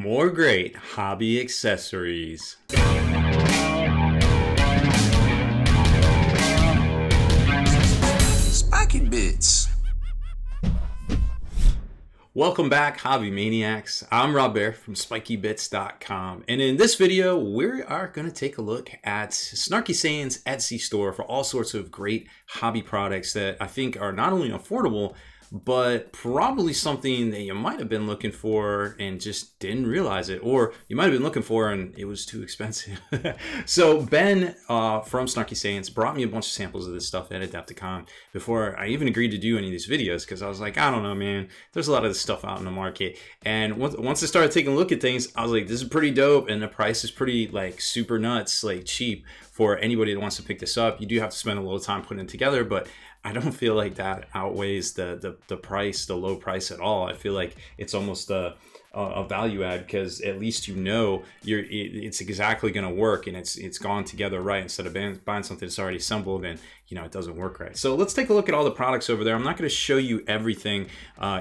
More great hobby accessories. Spiky Bits. Welcome back, Hobby Maniacs. I'm Rob Bear from SpikyBits.com, and in this video, we are going to take a look at SnarkySayings Etsy store for all sorts of great hobby products that I think are not only affordable, but probably something that you might have been looking for and just didn't realize it, or you might have been looking for and it was too expensive. So Ben from SnarkySayings brought me a bunch of samples of this stuff at Adepticon before I even agreed to do any of these videos, because I was like, I don't know, man, there's a lot of this stuff out in the market. And once I started taking a look at things, I was like, this is pretty dope, and the price is pretty like super nuts, like cheap for anybody that wants to pick this up. You do have to spend a little time putting it together, but I don't feel like that outweighs the price, the low price at all. I feel like it's almost a value add, because at least you know it's exactly going to work and it's gone together right, instead of buying something that's already assembled and it doesn't work right. So let's take a look at all the products over there. I'm not going to show you everything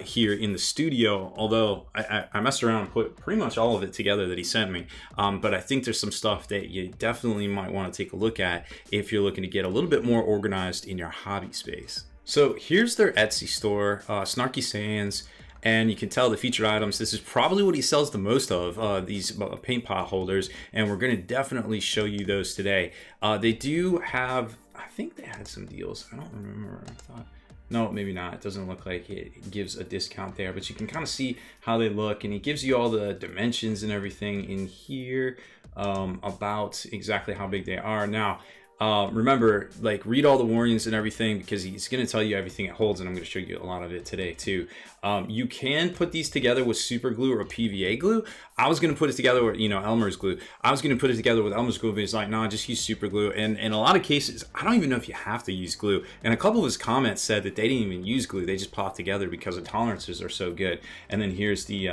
here in the studio, although I messed around and put pretty much all of it together that he sent me. But I think there's some stuff that you definitely might want to take a look at if you're looking to get a little bit more organized in your hobby space. So here's their Etsy store, SnarkySayings. And you can tell the featured items, this is probably what he sells the most of, these paint pot holders, and we're going to definitely show you those today. They do have, I think they had some deals. I don't remember. I thought, no, maybe not. It doesn't look like it gives a discount there, but you can kind of see how they look, and he gives you all the dimensions and everything in here about exactly how big they are. Now, remember, like, read all the warnings and everything, because he's going to tell you everything it holds, and I'm going to show you a lot of it today too. You can put these together with super glue or PVA glue. I was going to put it together with Elmer's glue. I was going to put it together with Elmer's glue, but he's like, no, just use super glue. And in a lot of cases, I don't even know if you have to use glue. And a couple of his comments said that they didn't even use glue. They just pop together because the tolerances are so good. And then here's he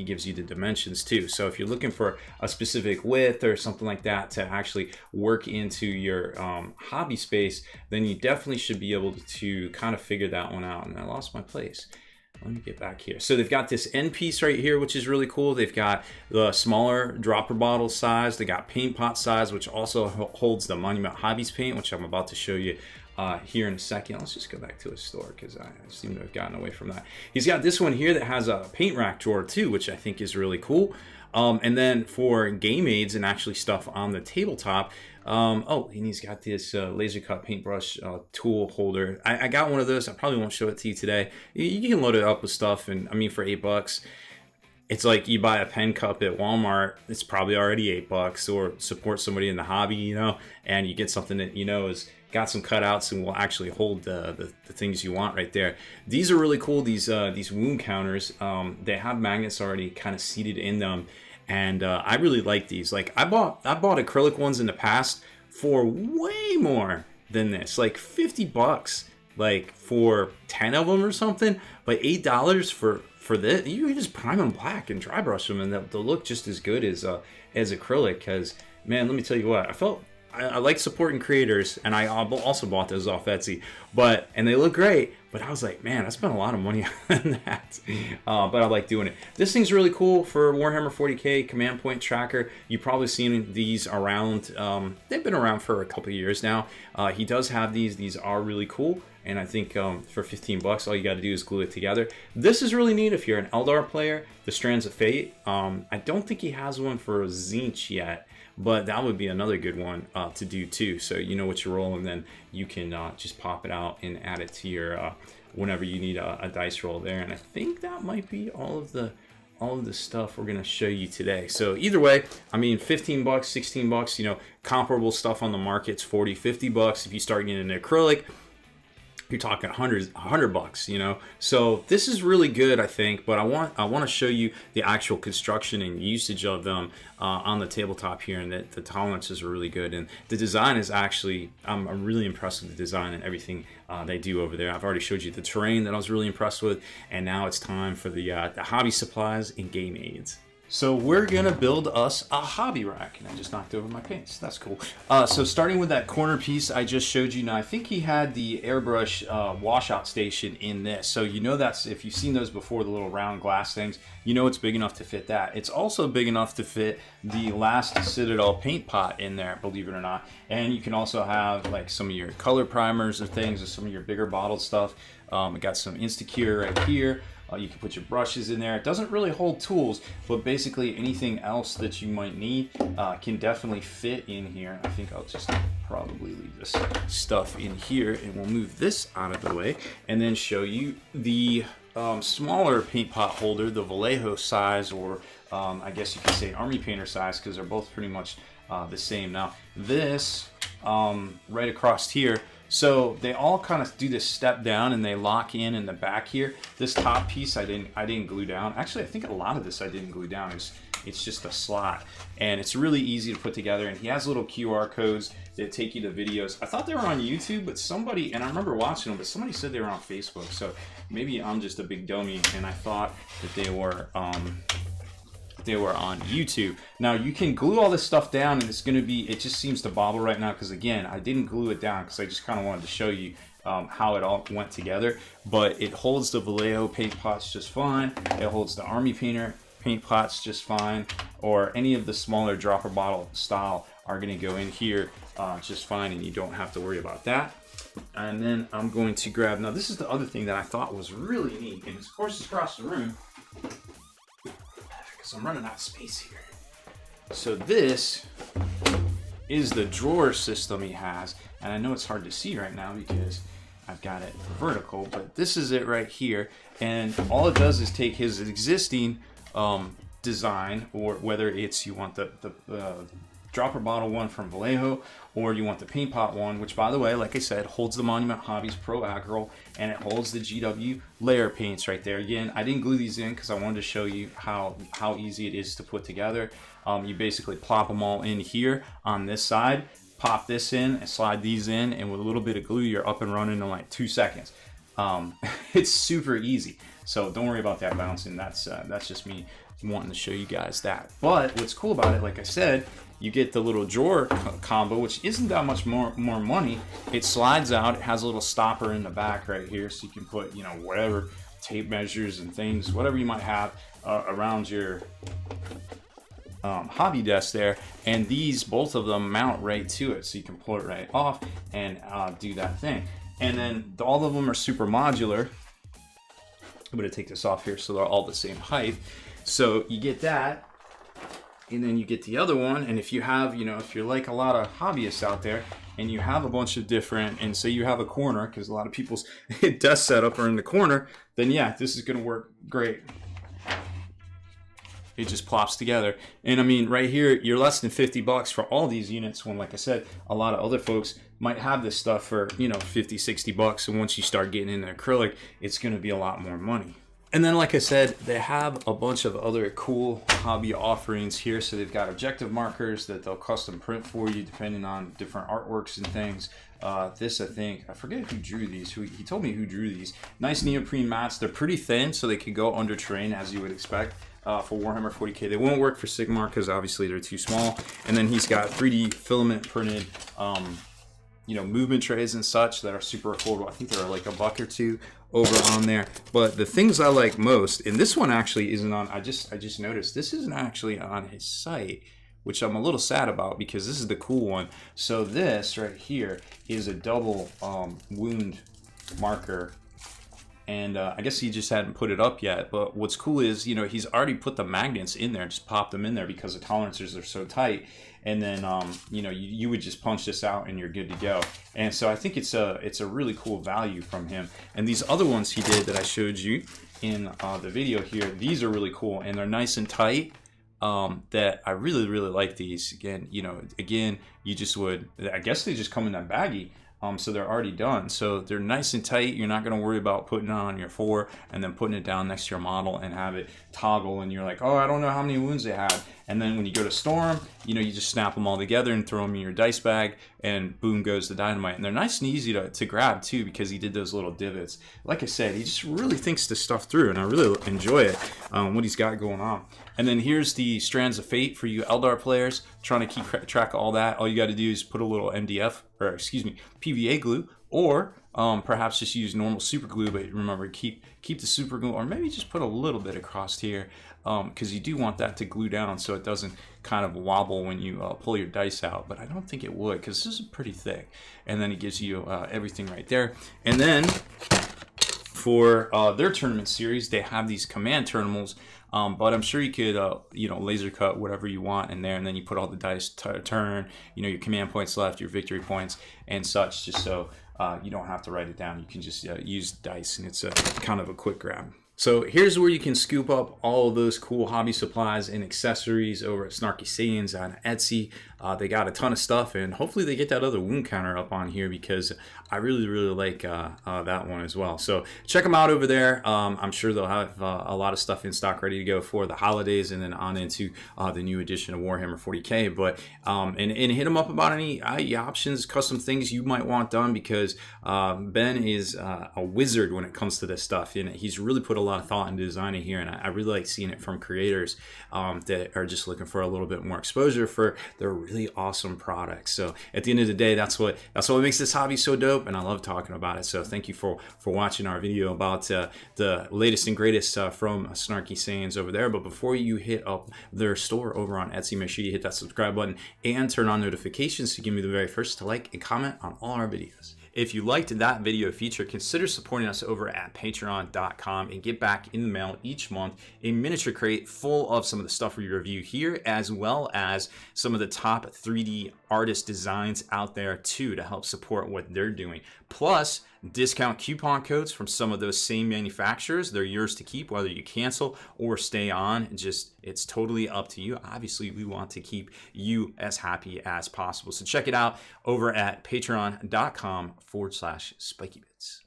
gives you the dimensions too. So if you're looking for a specific width or something like that to actually work into your hobby space, then you definitely should be able to kind of figure that one out. And I lost my place. Let me get back here. So they've got this end piece right here, which is really cool. They've got the smaller dropper bottle size. They got paint pot size, which also holds the Monument Hobbies paint, which I'm about to show you here in a second. Let's just go back to his store, because I seem to have gotten away from that. He's got this one here that has a paint rack drawer too, which I think is really cool. And then for game aids and actually stuff on the tabletop, and he's got this laser cut paintbrush tool holder. I got one of those. I probably won't show it to you today. You can load it up with stuff, and I mean, for $8, it's like you buy a pen cup at Walmart. It's probably already $8, or support somebody in the hobby, and you get something that is got some cutouts and will actually hold the things you want right there. These are really cool. These wound counters. They have magnets already kind of seated in them. And I really like these. Like, I bought acrylic ones in the past for way more than this, like $50, like for 10 of them or something. But $8 for this, you can just prime them black and dry brush them, and they'll look just as good as acrylic. Because, man, let me tell you what, I like supporting creators, and I also bought those off Etsy, and they look great. But I was like, man, I spent a lot of money on that. But I like doing it. This thing's really cool for Warhammer 40K Command Point Tracker. You've probably seen these around. They've been around for a couple of years now. He does have these. These are really cool. And I think for $15, all you got to do is glue it together. This is really neat if you're an Eldar player. The Strands of Fate. I don't think he has one for Tzeentch yet, but that would be another good one to do too. So you know what you roll, and then you can just pop it out and add it to your whenever you need a dice roll there. And I think that might be all of the stuff we're going to show you today. So either way, I mean, $15, $16, comparable stuff on the market's $40, $50. If you start getting an acrylic, you're talking $100, So this is really good, I think. But I want to show you the actual construction and usage of them on the tabletop here, and that the tolerances are really good, and the design is actually, I'm really impressed with the design and everything they do over there. I've already showed you the terrain that I was really impressed with, and now it's time for the hobby supplies and game aids. So we're gonna build us a hobby rack, and I just knocked over my paints. That's cool. So starting with that corner piece I just showed you. Now I think he had the airbrush washout station in this. So you know that's, if you've seen those before, the little round glass things, you know it's big enough to fit that. It's also big enough to fit the last Citadel paint pot in there, believe it or not. And you can also have like some of your color primers or things, or some of your bigger bottled stuff. It got some Instacure right here. You can put your brushes in there. It doesn't really hold tools, but basically anything else that you might need can definitely fit in here. I think I'll just probably leave this stuff in here, and we'll move this out of the way and then show you the smaller paint pot holder, the Vallejo size, or I guess you could say Army Painter size, because they're both pretty much the same. Now this right across here, so they all kind of do this step down and they lock in the back here. This top piece I didn't glue down. Actually, I think a lot of this I didn't glue down. It's just a slot, and it's really easy to put together. And he has little QR codes that take you to videos. I thought they were on YouTube, but somebody, and I remember watching them, but somebody said they were on Facebook. So maybe I'm just a big dummy and I thought that they were on YouTube. Now you can glue all this stuff down, and it's going to be, it just seems to bobble right now because again I didn't glue it down because I just kind of wanted to show you how it all went together. But it holds the Vallejo paint pots just fine. It holds the Army Painter paint pots just fine, or any of the smaller dropper bottle style are going to go in here just fine, and you don't have to worry about that. And then I'm going to grab, now this is the other thing that I thought was really neat, and of course it's across the room. I'm running out of space here. So this is the drawer system he has, and I know it's hard to see right now because I've got it vertical, but this is it right here. And all it does is take his existing design, or whether it's you want the dropper bottle one from Vallejo, or you want the paint pot one, which by the way, like I said, holds the Monument Hobbies Pro Acryl, and it holds the GW layer paints right there. Again, I didn't glue these in because I wanted to show you how easy it is to put together. You basically plop them all in here on this side, pop this in and slide these in, and with a little bit of glue you're up and running in like 2 seconds. It's super easy, so don't worry about that bouncing. That's just me wanting to show you guys that. But what's cool about it, like I said, you get the little drawer combo, which isn't that much more money. It slides out. It has a little stopper in the back right here, so you can put, you know, whatever tape measures and things, whatever you might have around your hobby desk there. And these, both of them, mount right to it, so you can pull it right off and do that thing. And then all of them are super modular. I'm going to take this off here so they're all the same height. So you get that. And then you get the other one, and if you have, you know, if you're like a lot of hobbyists out there and you have a bunch of different, and say you have a corner, because a lot of people's desk setup are in the corner, then yeah, this is going to work great. It just plops together. And I mean, right here, you're less than 50 bucks for all these units, when, like I said, a lot of other folks might have this stuff for, you know, 50, 60 bucks. And once you start getting into acrylic, it's going to be a lot more money. And then, like I said, they have a bunch of other cool hobby offerings here. So they've got objective markers that they'll custom print for you depending on different artworks and things. This, I think, I forget who drew these. He told me who drew these. Nice neoprene mats. They're pretty thin, so they can go under terrain, as you would expect for Warhammer 40K. They won't work for Sigmar because obviously they're too small. And then he's got 3D filament printed you know, movement trays and such that are super affordable. I think they're like $1 or $2 over on there. But the things I like most, and this one actually isn't on, I just noticed this isn't actually on his site, which I'm a little sad about because this is the cool one. So this right here is a double wound marker. And I guess he just hadn't put it up yet. But what's cool is, you know, he's already put the magnets in there, just popped them in there because the tolerances are so tight. And then, you know, you would just punch this out and you're good to go. And so I think it's a really cool value from him. And these other ones he did that I showed you in the video here, these are really cool and they're nice and tight. That I really like these. Again, you know, you just would, I guess they just come in that baggie. So they're already done. So they're nice and tight. You're not going to worry about putting it on your 4 and then putting it down next to your model and have it toggle. And you're like, oh, I don't know how many wounds they had. And then when you go to storm, you know, you just snap them all together and throw them in your dice bag and boom goes the dynamite. And they're nice and easy to grab too, because he did those little divots. Like I said, he just really thinks this stuff through and I really enjoy it, what he's got going on. And then here's the Strands of Fate for you Eldar players trying to keep track of all that. All you got to do is put a little MDF, or excuse me, PVA glue, or perhaps just use normal super glue. But remember, keep the super glue, or maybe just put a little bit across here, because you do want that to glue down so it doesn't kind of wobble when you pull your dice out. But I don't think it would, because this is pretty thick. And then it gives you everything right there. And then for their tournament series, they have these command terminals, but I'm sure you could laser cut whatever you want in there, and then you put all the dice turn, your command points left, your victory points and such, just so you don't have to write it down. You can just use dice, and it's kind of a quick grab. So here's where you can scoop up all of those cool hobby supplies and accessories over at SnarkySayings on Etsy. They got a ton of stuff, and hopefully they get that other wound counter up on here, because I really, really like that one as well. So check them out over there. I'm sure they'll have a lot of stuff in stock ready to go for the holidays, and then on into the new edition of Warhammer 40K. But and hit them up about any options, custom things you might want done, because Ben is a wizard when it comes to this stuff, and he's really put a lot of thought into designing here, and I really like seeing it from creators that are just looking for a little bit more exposure for their really awesome products. So at the end of the day, that's what makes this hobby so dope, and I love talking about it. So thank you for watching our video about the latest and greatest from SnarkySayings over there. But before you hit up their store over on Etsy, make sure you hit that subscribe button and turn on notifications to give me the very first to like and comment on all our videos. If you liked that video feature, consider supporting us over at Patron.com and get back in the mail each month a miniature crate full of some of the stuff we review here, as well as some of the top 3D artist designs out there too, to help support what they're doing. Plus, discount coupon codes from some of those same manufacturers. They're yours to keep, whether you cancel or stay on. It's totally up to you. Obviously, we want to keep you as happy as possible. So check it out over at patreon.com/spikybits.